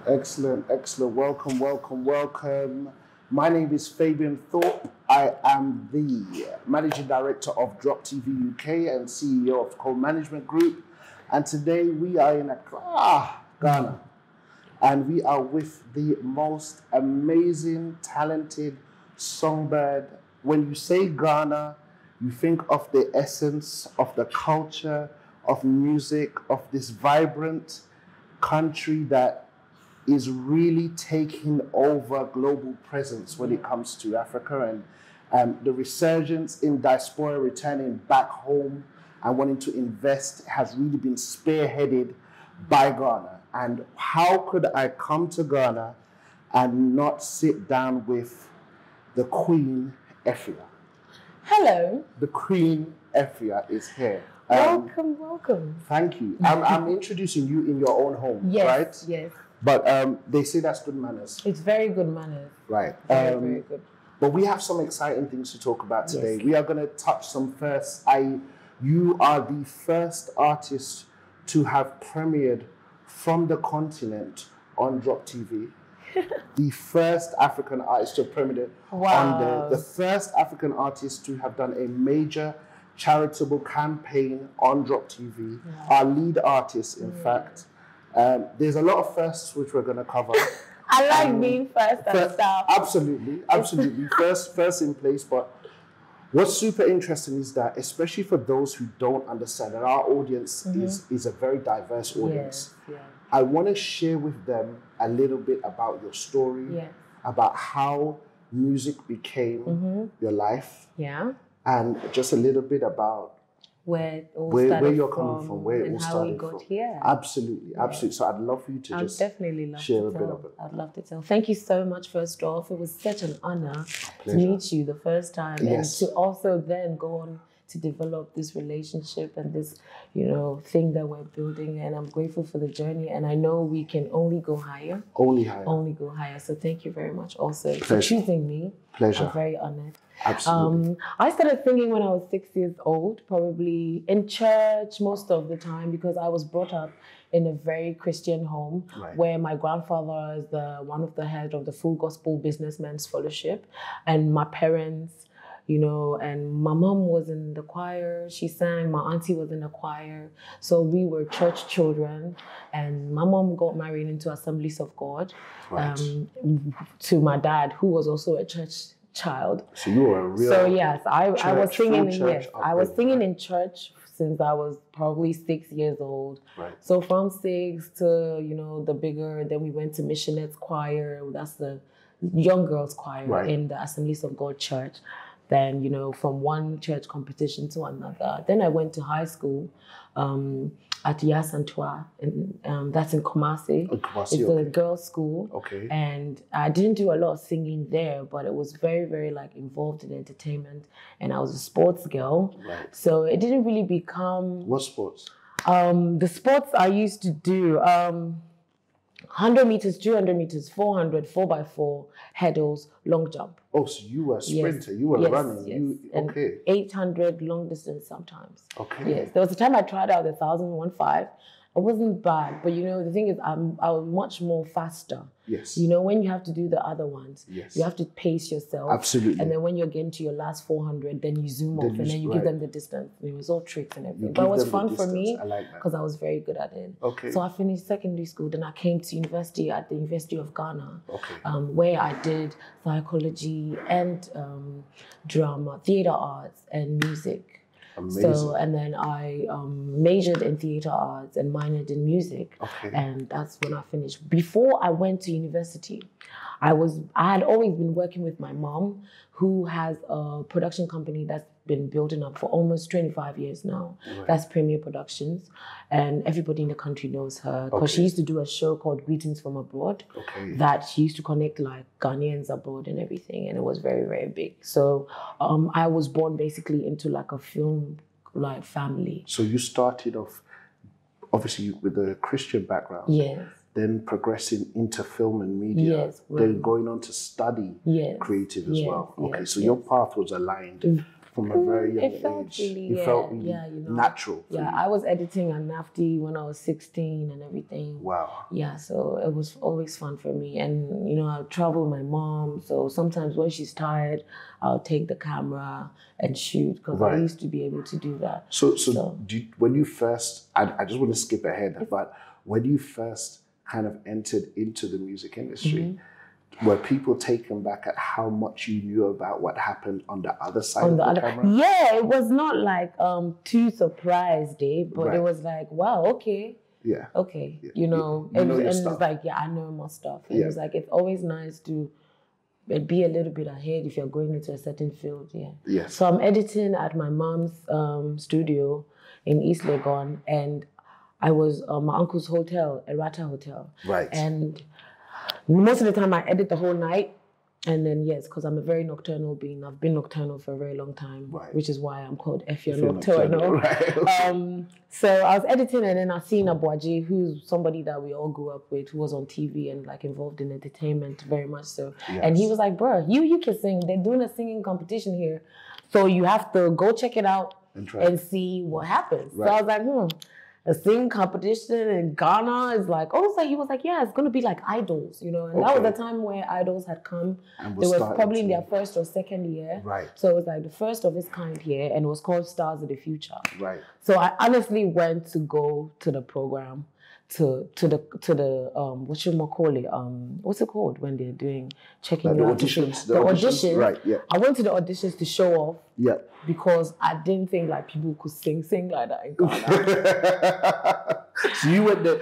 Excellent, excellent. Welcome, welcome, welcome. My name is Fabian Thorpe. I am the Managing Director of dropptv UK and CEO of Co-Management Group. And today we are in Ghana. And we are with the most amazing, talented songbird. When you say Ghana, you think of the essence of the culture, of music, of this vibrant country that is really taking over global presence when it comes to Africa, and the resurgence in diaspora returning back home and wanting to invest has really been spearheaded by Ghana. And how could I come to Ghana and not sit down with the Queen EFYA? Hello. The Queen EFYA is here. Welcome, welcome. Thank you. I'm introducing you in your own home, yes, right? Yes. But they say that's good manners. It's very good manners. Right. Very good. But we have some exciting things to talk about today. Yes. We are going to touch some first. You are the first artist to have premiered from the continent on dropptv. The first African artist to have premiered on there. The first African artist to have done a major charitable campaign on dropptv. Our lead artist, in fact. There's a lot of firsts which we're going to cover. I like being first and stuff. Absolutely, absolutely. first in place. But what's super interesting is that, especially for those who don't understand, that our audience is a very diverse audience. Yes. I want to share with them a little bit about your story, about how music became your life, and just a little bit about where you're coming from, where it all started from. Here. Absolutely, absolutely. So I'd love for you to just share a bit of it. I'd love to tell. Thank you so much, first off. It was such an honor to meet you the first time, and to also then go on to develop this relationship and this, thing that we're building. And I'm grateful for the journey. And I know we can only go higher. Only higher. Only go higher. So thank you very much also for choosing me. Pleasure. I'm very honored. Absolutely. I started singing when I was 6 years old, probably in church most of the time, because I was brought up in a very Christian home where my grandfather is one of the head of the Full Gospel Businessmen's Fellowship, and my parents, and my mom was in the choir. She sang. My auntie was in the choir. So we were church children. And my mom got married into Assemblies of God to my dad, who was also a church child. So you were a real. So yes, I was singing. I was singing in church since I was probably 6 years old. Right. So from 6 to the bigger, then we went to Missionettes Choir. That's the young girls choir in the Assemblies of God church. Then, from one church competition to another. Then I went to high school at Yasantua, and that's in Kumasi. It's a girls' school. Okay. And I didn't do a lot of singing there, but it was very, very involved in entertainment. And I was a sports girl. Right. So it didn't really become... What sports? The sports I used to do... 100 meters, 200 meters, 400, 4x4, hurdles, long jump. Oh, so you were a sprinter. You were running. Yes. And 800 long distance sometimes. Okay. Yes. There was a time I tried out the 1,000, It wasn't bad, but the thing is, I was much more faster. Yes. When you have to do the other ones, you have to pace yourself. Absolutely. And then when you're getting to your last 400, then you zoom off and then you give them the distance. It was all tricks and everything. But it was fun for me because I was very good at it. Okay. So I finished secondary school, then I came to university at the University of Ghana, okay. Where I did psychology and drama, theater arts, and music. Amazing. So, and then I majored in theater arts and minored in music. Okay. And that's when I finished. Before I went to university, I had always been working with my mom, who has a production company that's been building up for almost 25 years now. Right. That's Premier Productions. And everybody in the country knows her because she used to do a show called Greetings from Abroad that she used to connect Ghanaians abroad and everything. And it was very, very big. So I was born basically into a film family. So you started off obviously with a Christian background. Yes. Then progressing into film and media. Yes. Then going on to study creative as well. Okay, so your path was aligned from a very young age. It felt really natural. Yeah, I was editing on Nafty when I was 16 and everything. Wow. Yeah, so it was always fun for me. And, you know, I travel with my mom. So sometimes when she's tired, I'll take the camera and shoot because I used to be able to do that. So when you first, I just want to skip ahead, but when you first kind of entered into the music industry, were people taken back at how much you knew about what happened on the other side of the camera? Yeah, it was not like too surprised, but it was like, wow, okay. Yeah. Okay. You know, and it's like, I know my stuff. And it was like, it's always nice to be a little bit ahead if you're going into a certain field. Yeah. Yes. So I'm editing at my mom's studio in East Legon, and I was my uncle's hotel, Errata Hotel. Right. And most of the time I edit the whole night. And then, yes, because I'm a very nocturnal being. I've been nocturnal for a very long time, which is why I'm called EFYA Nocturnal. Right. So I was editing, and then I seen Abuaji, who's somebody that we all grew up with, who was on TV and like involved in entertainment very much so. Yes. And he was like, bro, you can sing. They're doing a singing competition here. So you have to go check it out and see what happens. Right. So I was like, a singing competition in Ghana is like, he was like, yeah, it's going to be like Idols, you know. And that was the time where Idols had come. They were probably in their first or second year. Right. So it was like the first of its kind here, and it was called Stars of the Future. Right. So I honestly went to go to the program, to the what should we call it? What's it called when they're doing checking the auditions? The auditions. Right. Yeah. I went to the auditions to show off. Yeah. Because I didn't think like people could sing like that in Ghana. So you went there.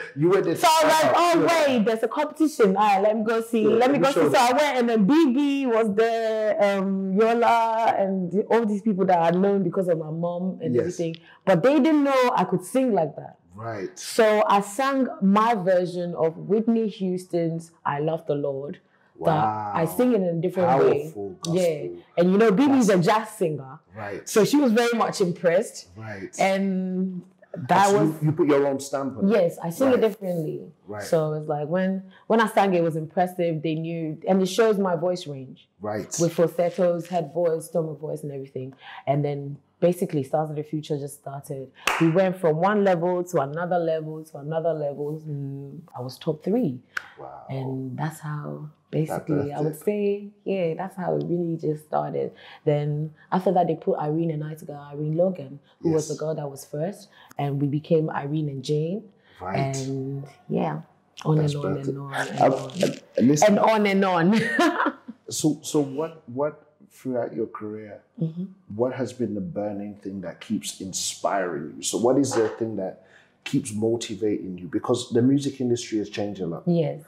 So I was like, wait, there's a competition. All right, let me go see. So I went, and then BB was there, Yola, and all these people that I known because of my mom and everything. But they didn't know I could sing like that. Right. So I sang my version of Whitney Houston's "I Love the Lord." Wow. I sing it in a different way. Gospel. Yeah. And you know, Bibi's a jazz singer. Right. So she was very much impressed. Right. And that was... You put your own stamp on it. Yes, I sing it differently. Right. So it's like when I sang it was impressive, they knew, and it shows my voice range. Right. With falsettos, head voice, stomach voice and everything. And then basically Stars of the Future just started. We went from one level to another level to another level. I was top 3. Wow. And that's how... Basically, I would say, that's how it really just started. Then after that, they put Irene and I together, Irene Logan, who was the girl that was first. And we became Irene and Jane. Right. And on and on and on and on and on. So what throughout your career, what has been the burning thing that keeps inspiring you? So what is the thing that keeps motivating you? Because the music industry has changed a lot. Yes.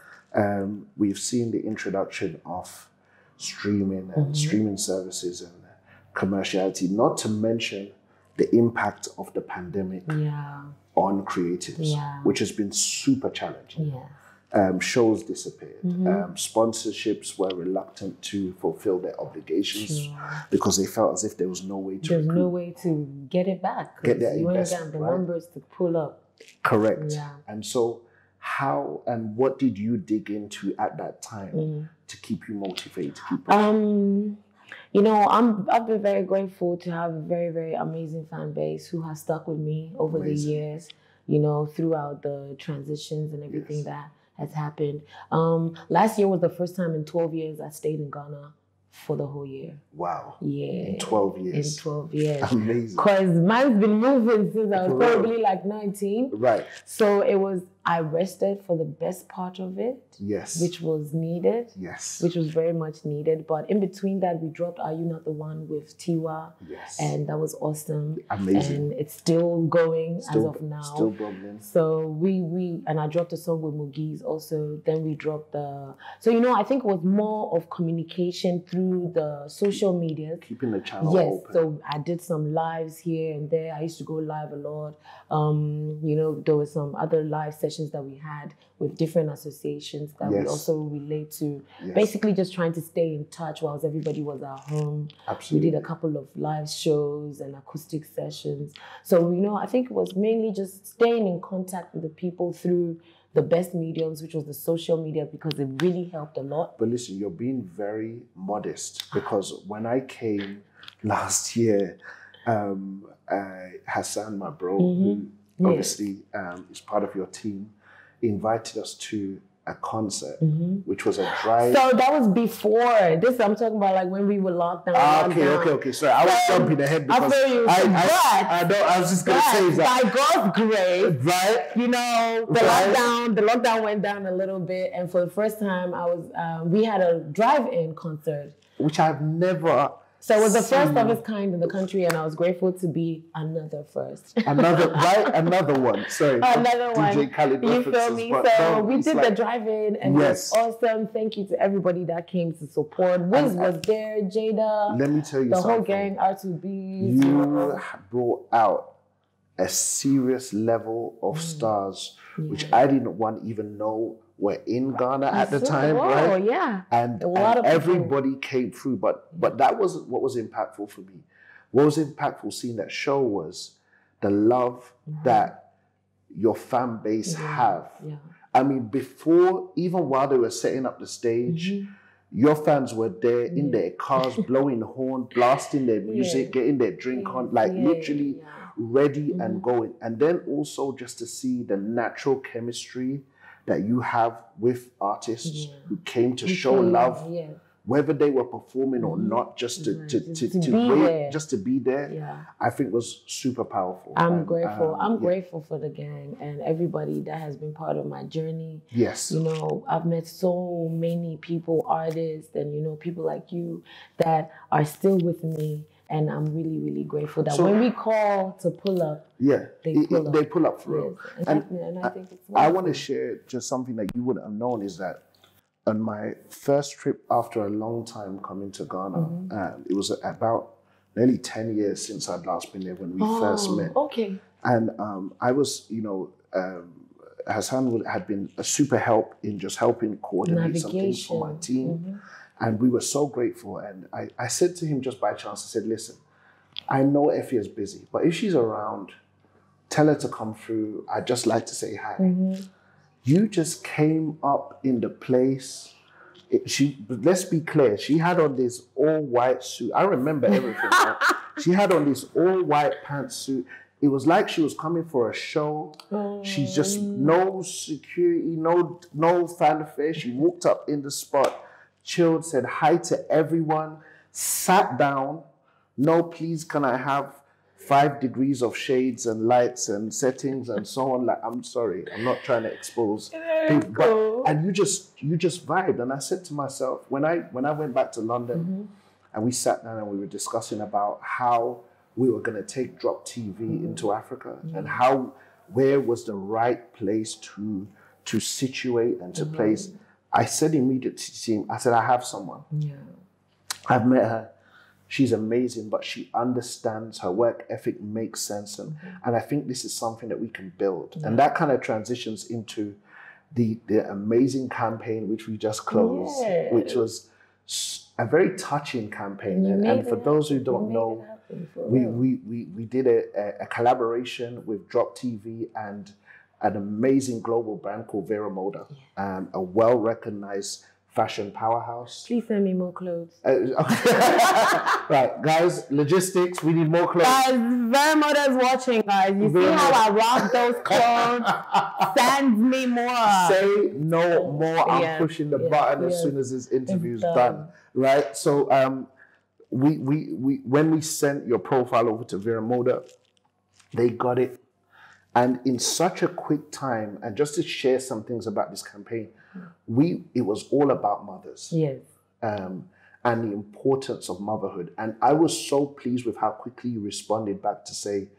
We've seen the introduction of streaming and streaming services and commerciality, not to mention the impact of the pandemic on creatives, which has been super challenging. Shows disappeared. Sponsorships were reluctant to fulfill their obligations because they felt as if there was no way to There's no way to get it back. Get their investment, the numbers to pull up. Correct. Yeah. And so how and what did you dig into at that time to keep you motivated? You know, I've been very grateful to have a very, very amazing fan base who has stuck with me over the years, you know, throughout the transitions and everything that has happened. Last year was the first time in 12 years I stayed in Ghana for the whole year. Wow. Yeah. In 12 years. In 12 years. Amazing. Because mine's been moving since I was probably like 19. Right. So I rested for the best part of it. Yes. Which was needed. Yes. Which was very much needed. But in between that, we dropped Are You Not the One with Tiwa. Yes. And that was awesome. Amazing. And it's still going as of now. Still bubbling. So and I dropped a song with Mugiz also. Then we dropped so, you know, I think it was more of communication through the social media. Keeping the channel open. So I did some lives here and there. I used to go live a lot. You know, there were some other live sessions that we had with different associations that we also relate to. Basically just trying to stay in touch whilst everybody was at home. Absolutely. We did a couple of live shows and acoustic sessions. So, you know, I think it was mainly just staying in contact with the people through the best mediums, which was the social media, because it really helped a lot. But listen, you're being very modest, because when I came last year, Hassan, my bro, who obviously is part of your team, invited us to a concert, which was a drive. So that was before this. I'm talking about like when we were locked down. Okay. Sorry, I was jumping ahead because I was just gonna say that. By God's grace, right? You know, the lockdown went down a little bit, and for the first time, we had a drive-in concert, which I've never. So it was the first of its kind in the country, and I was grateful to be another first. Another one. Sorry. Another one. DJ Khaled you feel me? So we did the drive-in, and it was awesome. Thank you to everybody that came to support. Wiz was there, Jada. Let me tell you something. The whole gang, R2B. You brought out a serious level of stars, which I didn't even know were in Ghana at the time, right? Oh, yeah. And everybody came through, but that wasn't what was impactful for me. What was impactful seeing that show was the love that your fan base have. Yeah. I mean, even while they were setting up the stage, your fans were there in their cars, blowing the horn, blasting their music, getting their drink on, literally ready and going. And then also just to see the natural chemistry that you have with artists who came to show love, whether they were performing or not, just to be there. Yeah. I think was super powerful. I'm grateful. I'm grateful for the gang and everybody that has been part of my journey. Yes. You know, I've met so many people, artists, and you know, people like you that are still with me. And I'm really, really grateful that when we call to pull up, they pull up for real. And I think it's wonderful. I want to share just something that you wouldn't have known is that on my first trip after a long time coming to Ghana, it was about nearly 10 years since I'd last been there when we first met. Okay. And I was, Hassan had been a super help in just helping coordinate some things for my team. And we were so grateful. And I said to him just by chance, I said, listen, I know EFYA is busy, but if she's around, tell her to come through. I'd just like to say hi. You just came up in the place. Let's be clear, she had on this all-white suit. I remember everything. She had on this all-white pantsuit. It was like she was coming for a show. She's just no security, no fanfare. She walked up in the spot, chilled, said hi to everyone, sat down. No, please, can I have 5 degrees of shades and lights and settings and so on? Like, I'm sorry, I'm not trying to expose people. And you just vibed. And I said to myself, when I went back to London and we sat down and we were discussing about how we were going to take Drop TV into Africa and where was the right place to situate and to place. I said immediately to him, I said, I have someone. Yeah. I've met her. She's amazing, but she understands, her work ethic makes sense. And I think this is something that we can build. Yeah. And that kind of transitions into the amazing campaign, which we just closed, which was a very touching campaign. And for those who don't know, we did a collaboration with Drop TV and an amazing global brand called Veramoda, a well-recognized fashion powerhouse. Please send me more clothes. Right, guys, logistics, we need more clothes. Guys, Veramoda is watching, guys. You see how I rock those clothes? Send me more. Say no more. I'm pushing the button as soon as this interview is done. Right? So we when we sent your profile over to Veramoda, they got it. And in such a quick time, and just to share some things about this campaign, it was all about mothers. Yes. And the importance of motherhood. And I was so pleased with how quickly you responded back to say,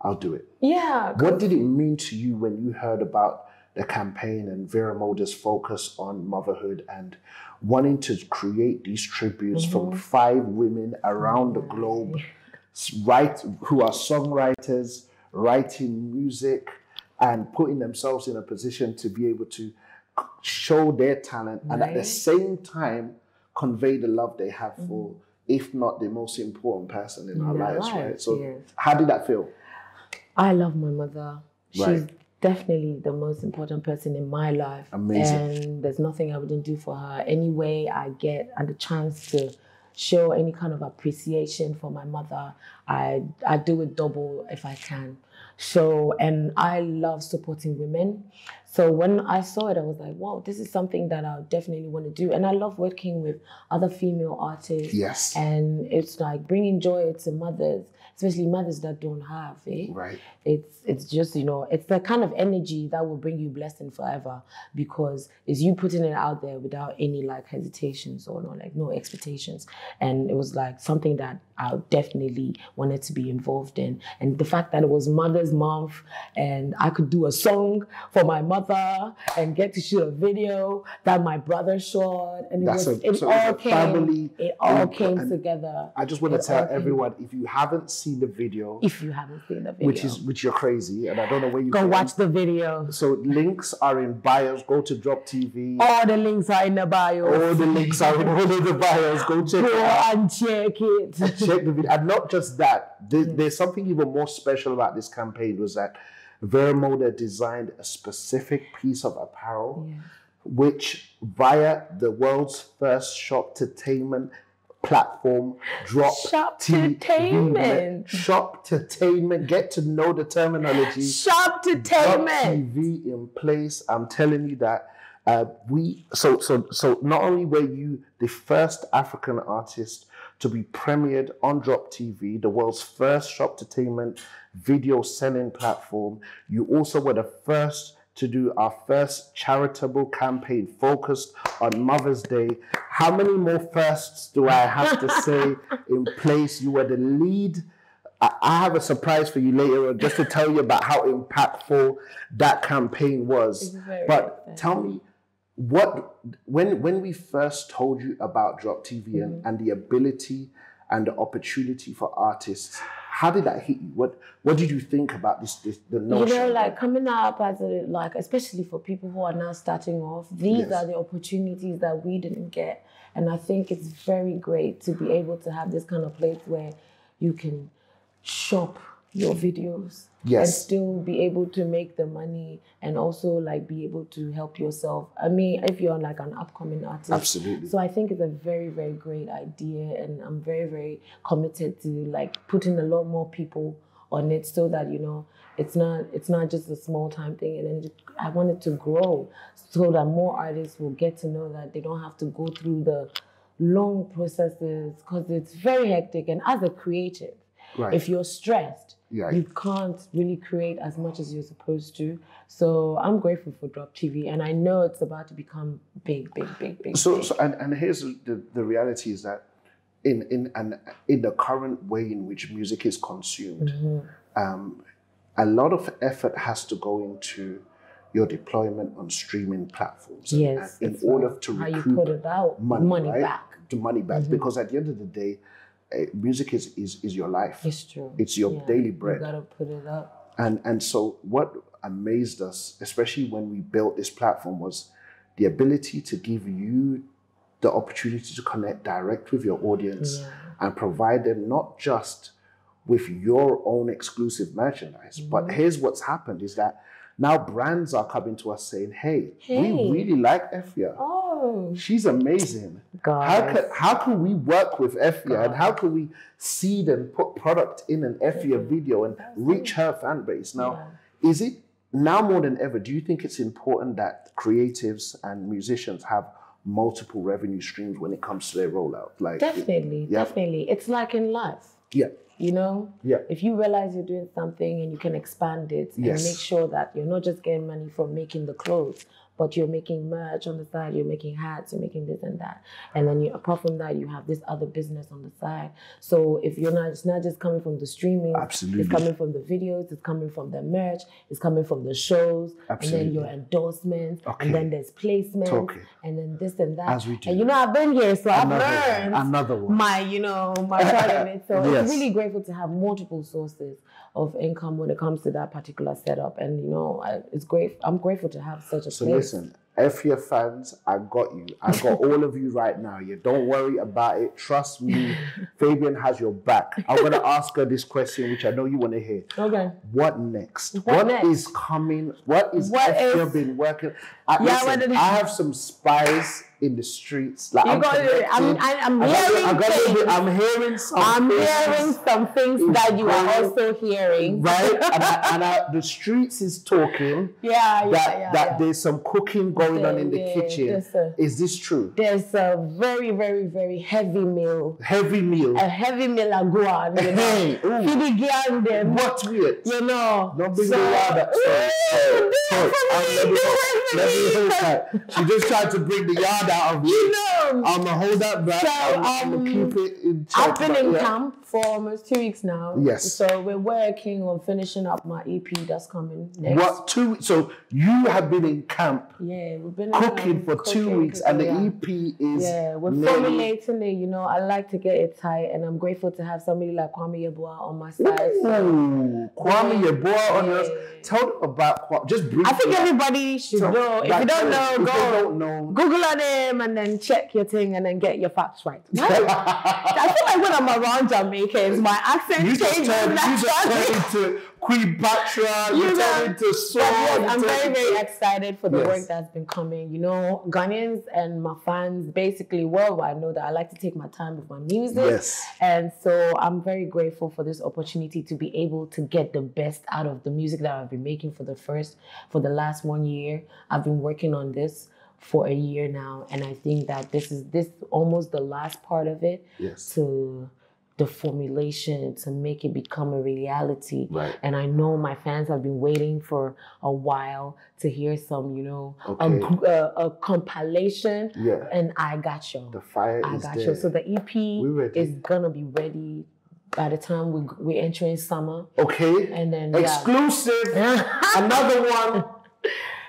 I'll do it. Yeah. What did it mean to you when you heard about the campaign and Veramoda's focus on motherhood and wanting to create these tributes from 5 women around the globe, who are songwriters, writing music and putting themselves in a position to be able to show their talent and at the same time convey the love they have for, if not the most important person in our lives, right? So how did that feel? I love my mother. She's definitely the most important person in my life. Amazing. And there's nothing I wouldn't do for her. Any way I get the chance to show any kind of appreciation for my mother, I do it double if I can. So, and I love supporting women. So when I saw it, I was like, wow, this is something that I definitely want to do. And I love working with other female artists. Yes. And it's like bringing joy to mothers, especially mothers that don't have, Right. It's just, you know, it's the kind of energy that will bring you blessing forever, because it's you putting it out there without any like hesitations or no expectations. And it was like something that I definitely wanted to be involved in. And the fact that it was Mother's Month and I could do a song for my mother and get to shoot a video that my brother shot. And it all came together. I just want to tell everyone, if you haven't seen the video, which you're crazy, and I don't know where you go watch the video. So links are in bios. Go to Drop TV. All the links are in the bios. All the links are in all of the bios. Go check it out. And check it. Check the video. And not just that. There's something even more special about this campaign, was that Veramoda designed a specific piece of apparel, which via the world's first shop-tainment platform, Shop-tainment. Shop-tainment. Get to know the terminology. Shop-tainment. TV in place. I'm telling you that so not only were you the first African artist to be premiered on Drop TV, the world's first shop-tainment video selling platform, you also were the first to do our first charitable campaign focused on Mother's Day. How many more firsts do I have to say in place? You were the lead. I have a surprise for you later on, just to tell you about how impactful that campaign was. But tell me, when we first told you about Drop TV and the ability and the opportunity for artists, how did that hit you? What did you think about the notion? You know, like coming up as especially for people who are now starting off, these are the opportunities that we didn't get. And I think it's very great to be able to have this kind of place where you can shop your videos and still be able to make the money and also like be able to help yourself. I mean, if you're like an upcoming artist. Absolutely. So I think it's a very, very great idea, and I'm very, very committed to like putting a lot more people on it so that, you know, it's not just a small time thing. And then I want it to grow so that more artists will get to know that they don't have to go through the long processes, because it's very hectic. And as a creative, if you're stressed, you can't really create as much as you're supposed to. So I'm grateful for Drop TV, and I know it's about to become big. So here's the reality is that in the current way in which music is consumed, a lot of effort has to go into your deployment on streaming platforms. Yes, in order to recoup how you put it out, money back. Because at the end of the day, music is your life. It's true. It's your daily bread. You gotta put it up. And so what amazed us, especially when we built this platform, was the ability to give you the opportunity to connect direct with your audience and provide them not just with your own exclusive merchandise, but here's what's happened is that now brands are coming to us saying, hey, we really like EFYA. Oh, she's amazing. God. How can we work with EFYA and how can we seed and put product in an EFYA video and reach her fan base? Now, is it now more than ever, do you think it's important that creatives and musicians have multiple revenue streams when it comes to their rollout? Like definitely. It's like in life. You know, if you realize you're doing something and you can expand it and make sure that you're not just getting money from making the clothes, but you're making merch on the side, you're making hats, you're making this and that. And then apart from that, you have this other business on the side. So if you're not, it's not just coming from the streaming, it's coming from the videos, it's coming from the merch, it's coming from the shows, and then your endorsements, and then there's placement, and then this and that. And you know, I've been here, so I've learned my part of it. So it's really grateful to have multiple sources of income when it comes to that particular setup. And you know, it's great. I'm grateful to have such a place. Listen, EFYA fans, I got you. I got all of you right now. Don't worry about it. Trust me, Fabian has your back. I'm going to ask her this question, which I know you want to hear. Okay. What next? What is coming? What is EFYA been working? I have some spies in the streets. Like I'm hearing some things that you are also hearing. Right? and the streets is talking. That there's some cooking going on in the kitchen. Is this true? There's a very, very, very heavy meal. Heavy meal. A heavy meal aguan. What's weird? You know. Don't bring the yard up. She just tried to bring the yard out of me. I'm gonna hold that back. So, I'm gonna keep it in check. I've been in camp for almost 2 weeks now. Yes. So we're working on finishing up my EP that's coming next. What 2 weeks? So you have been in camp. Yeah, we've been cooking for 2 weeks, and the EP is. Yeah, we're formulating it. You know, I like to get it tight, and I'm grateful to have somebody like Kwame Yeboah on my side. Kwame Yeboah on us. Tell them about Kwame. Just briefly. I think everybody should know. If you don't know, Google on him and then check your thing and then get your facts right. I feel like when I'm around Jamaicans, my accent changes. You just turn into Queepatra, you turn into Soul. I'm very, very excited for the work that's been coming. You know, Ghanaians and my fans basically worldwide know that I like to take my time with my music. Yes. And so I'm very grateful for this opportunity to be able to get the best out of the music that I've been making for the last 1 year. I've been working on this for a year now, and I think that this is almost the last part of it. Yes. To the formulation to make it become a reality. Right. And I know my fans have been waiting for a while to hear some, you know, a compilation. Yeah. And I got you. The fire I is got there. you. So the EP is gonna be ready by the time we're entering summer. Okay. And then exclusive. Another one.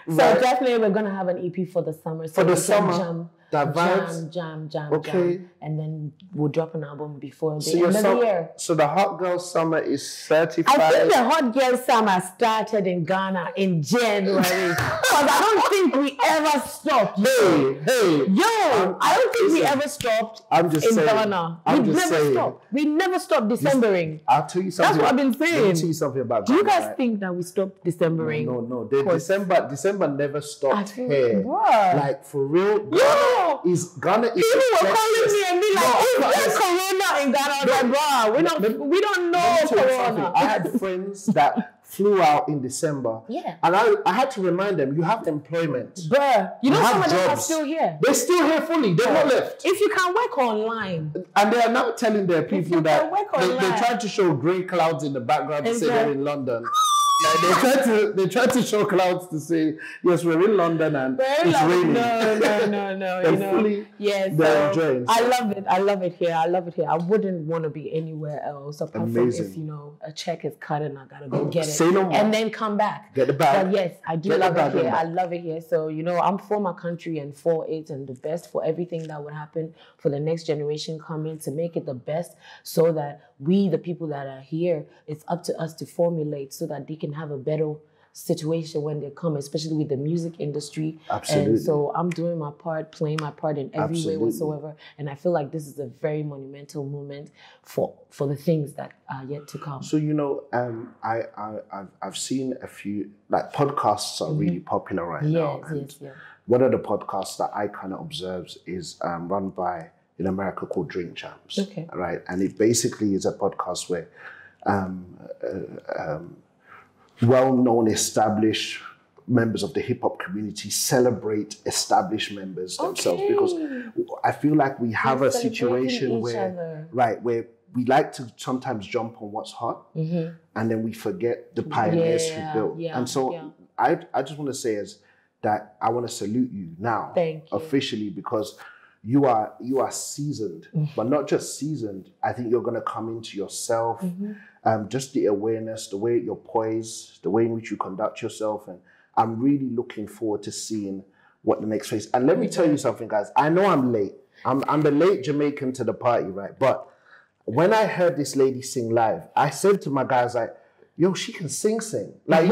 So definitely we're gonna have an EP for the summer. So for the summer. Jam. Okay. And then we'll drop an album before the end of the year. So the Hot Girl Summer is certified. I think the Hot Girl Summer started in Ghana in January. Because I don't think we ever stopped. I don't think we ever stopped in Ghana. We never stopped Decembering. I'll tell you something. That's what I've been saying. Let me tell you something about Ghana. Do you guys think that we stopped Decembering? No. December never stopped here. What? Like for real. Ghana is people were calling me and be like, is there corona in Ghana? I was like, bro, we don't know corona. I had friends that flew out in December. Yeah. And I had to remind them, you have employment. Bruh, you know some of them are still here. They're still here fully. They're not left. If you can work online. And they are now telling their people that they try to show grey clouds in the background to say they're in London. They try to show clouds to say, yes, we're in London and it's raining. No. I love it here. I wouldn't want to be anywhere else apart from if, you know, a check is cut and I gotta go get it. Say no more. And then come back. Get the bag. But yes, I do love it here. I love it here. So, you know, I'm for my country and for it and the best for everything that would happen for the next generation coming to make it the best so that we, the people that are here, it's up to us to formulate so that they can have a better situation when they come, especially with the music industry. Absolutely. And so I'm doing my part, playing my part in every way whatsoever. And I feel like this is a very monumental moment for the things that are yet to come. So, you know, I've seen a few, like podcasts are really popular right now. Yes. One of the podcasts that I kind of observe is run by in America called Drink Champs. Okay. Right. And it basically is a podcast where well-known established members of the hip-hop community celebrate established members themselves, because I feel like we have a situation where we like to sometimes jump on what's hot and then we forget the pioneers who built. And so I just want to say is that I want to salute you now officially, because you are seasoned, but not just seasoned. I think you're going to come into yourself, just the awareness, the way you're poised, the way in which you conduct yourself. And I'm really looking forward to seeing what the next phase. And let me tell you something, guys. I know I'm late. I'm the late Jamaican to the party, right? But when I heard this lady sing live, I said to my guys, like, yo, she can sing. Like,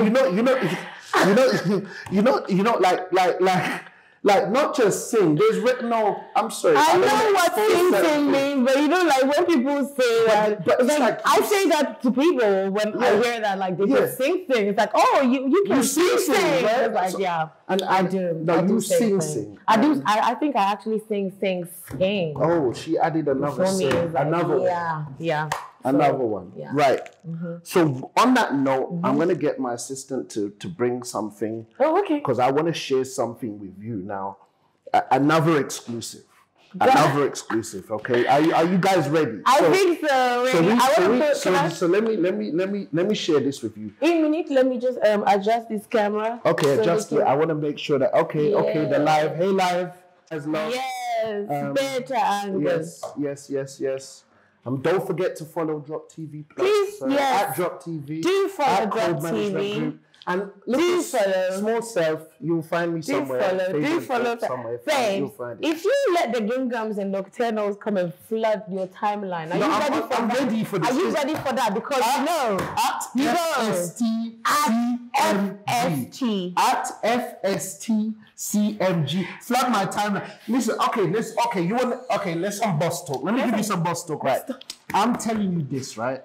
Like, not just sing. There's no, I'm sorry. I know what sing means, but you know, like when people say that, but it's like, I say that to people when I hear that, like, they just sing. It's like, oh, you can sing, right? It's like, so, yeah. And I do. No, I do sing. I do. I think I actually sing. Oh, she added another sing. Like, another one. Yeah. Another one. Yeah. Right. So on that note, I'm going to get my assistant to bring something. Oh, okay. Because I want to share something with you now. Another exclusive. Another exclusive. Okay. Are you guys ready? I think so. So let me share this with you. In a minute, let me just adjust this camera. Okay, so adjust it. I want to make sure that okay, the live. Hey, live. Yes, better angles. Yes. Don't forget to follow Drop TV Plus. Please, at Drop TV. Do follow Drop TV. And look, small self, you'll find me somewhere. Do follow. Somewhere. Thanks. If you let the Gingams and Nocturnals come and flood your timeline, are you ready for that? Ready for this. Are you ready for that? Because at FSTCMG. Flood my timeline. Listen, let's some boss talk. Let me give you some boss talk, right? I'm telling you this, right?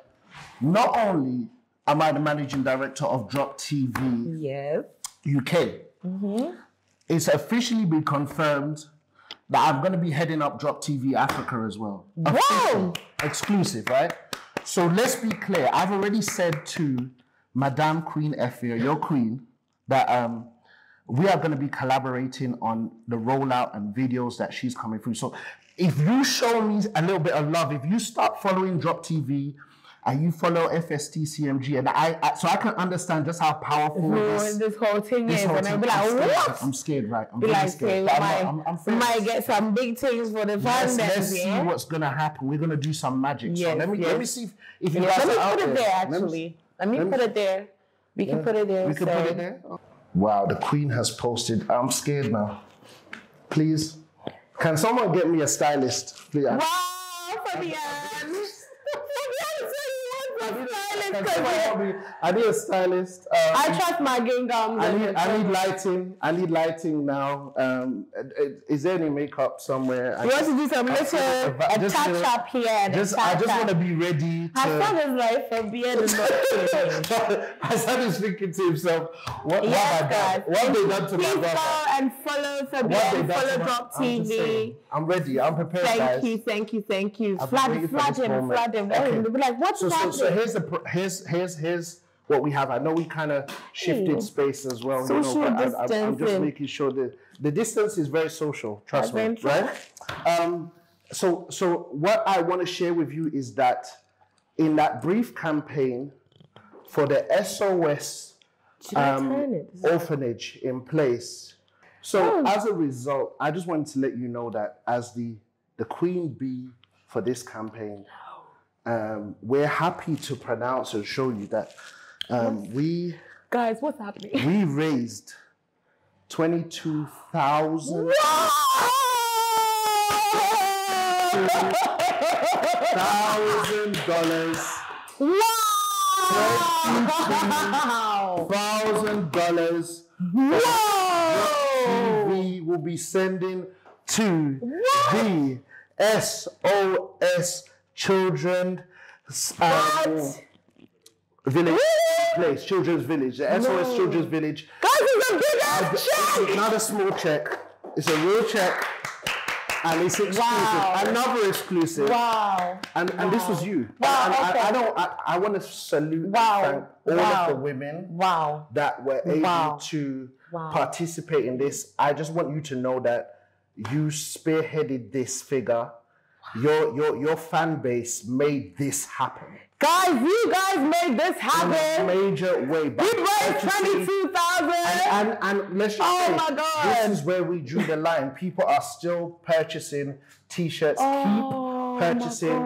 Not only am I the managing director of Drop TV UK, it's officially been confirmed that I'm going to be heading up Drop TV Africa as well. Wow! Exclusive, right? So let's be clear. I've already said to Madame Queen EFYA, your queen, that we are going to be collaborating on the rollout and videos that she's coming through. So if you show me a little bit of love, if you start following Drop TV and you follow FSTCMG, and so I can understand just how powerful this whole thing is, and I'll be like, what? I'm scared, right? I'm really scared. We might get some big things for the fans. Let's see what's gonna happen. We're gonna do some magic. So let me see if you guys are out there. Let me put it there. Actually, let me put it there. We can put it there. We can put it there. Wow, the Queen has posted. I'm scared now. Please, can someone get me a stylist, please? Wow, Fabian. I need a stylist. I trust my Gingams. I need lighting now. Is there any makeup somewhere? You want to do some little touch up here? I just want to be ready. Hassan is like Fabian is not Hassan is thinking to himself, what they done to my brother? And follow Fabian. Follow Drop TV. I'm ready. I'm prepared, guys. Thank you. Flood him. They'll be like, what's happening? So here's what we have. I know we kind of shifted space as well. Social distancing. I'm just making sure that the distance is very social. Trust me, right? So what I want to share with you is that in that brief campaign for the SOS orphanage in place. So as a result, I just wanted to let you know that as the queen bee for this campaign, we're happy to pronounce and show you that guys, what's happening? We raised $22,000. $1,000 TV will be sending to the SOS Children Village place, Children's Village, the SOS Children's Village. Guys, it's a big ass check! It's not a small check, it's a real check. And it's exclusive, another exclusive. Wow. And this was you. Wow. I want to salute and thank all of the women that were able to participate in this. I just want you to know that you spearheaded this figure. Your fan base made this happen. Guys, you guys made this happen. In a major way. We raised 22,000. And let's just say, my God. This is where we drew the line. People are still purchasing t-shirts. Keep purchasing.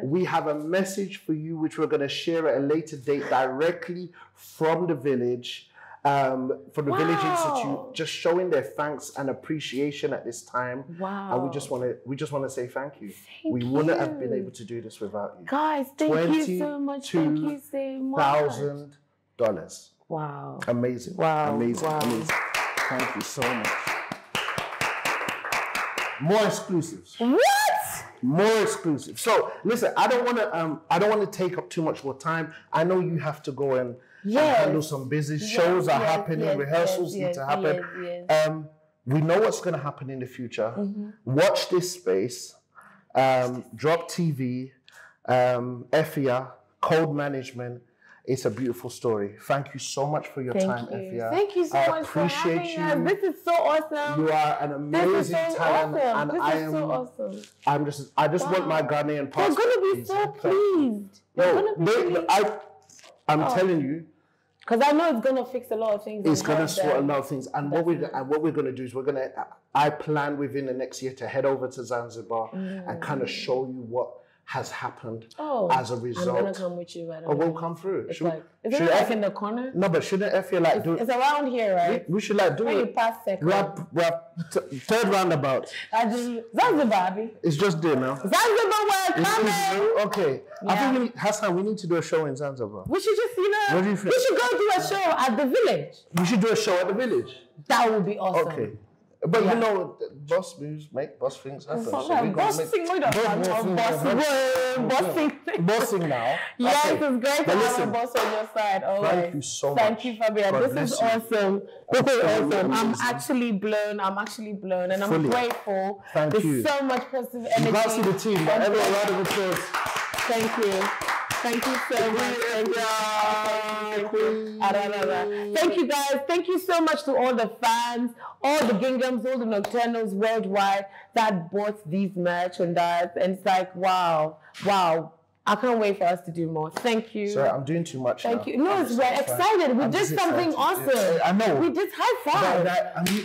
We have a message for you, which we're going to share at a later date directly from the village. From the Village Institute, just showing their thanks and appreciation at this time. Wow. And we just want to say thank you. We wouldn't have been able to do this without you. Guys, thank you so much. Thank you so much. $22,000. Wow. Amazing. Wow. Amazing. Wow. Amazing. Thank you so much. More exclusives. What? More exclusive. So listen, I don't want to take up too much more time. I know you have to go and handle some business. Shows are happening, rehearsals need to happen. We know what's going to happen in the future. Watch this space. Drop TV, EFYA, Code Management. It's a beautiful story. Thank you so much for your time, EFYA. Thank you so much for having us. This is so awesome. You are an amazing talent, and awesome. I just want my Ghanaian passport. They're gonna be so pleased. I'm telling you. Because I know it's gonna fix a lot of things. It's gonna sort a lot of things, and what we're gonna do is I plan within the next year to head over to Zanzibar and kind of show you what has happened as a result. I'm gonna come with you right away. We'll come through. Is it like in the corner? No, but shouldn't EFYA do it? It's around here, right? We should do when it. You pass second. We're third roundabout. Zanzibar. It's just there now. Zanzibar, we're coming. Okay. Yeah. I think Hassan, we need to do a show in Zanzibar. We should just, what do you think? We should go do a show at the village. We should do a show at the village. That would be awesome. Okay. But you know, boss moves make boss things happen. Bossing now. Okay. Yes, it's great to have a boss on your side. Thank you so much. Thank you, Fabian. This is awesome. This is awesome. I'm actually blown, and I'm grateful. Thank you. There's so much positive energy. You guys see the team, but everyone a round of applause. Thank you. Thank you so much. Thank you guys. Thank you so much to all the fans, all the ginghams, all the nocturnals worldwide that bought these merchandise. And it's like, wow. I can't wait for us to do more. Thank you. Sorry, I'm doing too much. Thank you. No, we're excited. We did something awesome. I know. We did high five.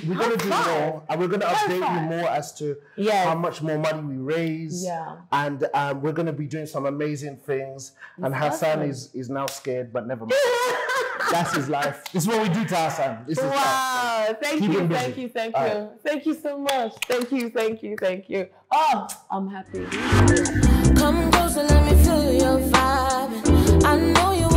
We're going to do more. And we're going to update you more as to how much more money we raise. Yeah. And we're going to be doing some amazing things. And Hassan is now scared, but never mind. That's his life. This is what we do to Hassan. This is life. Thank you. Thank you so much. Thank you. Oh, I'm happy. Come closer, let me feel your vibe. I know you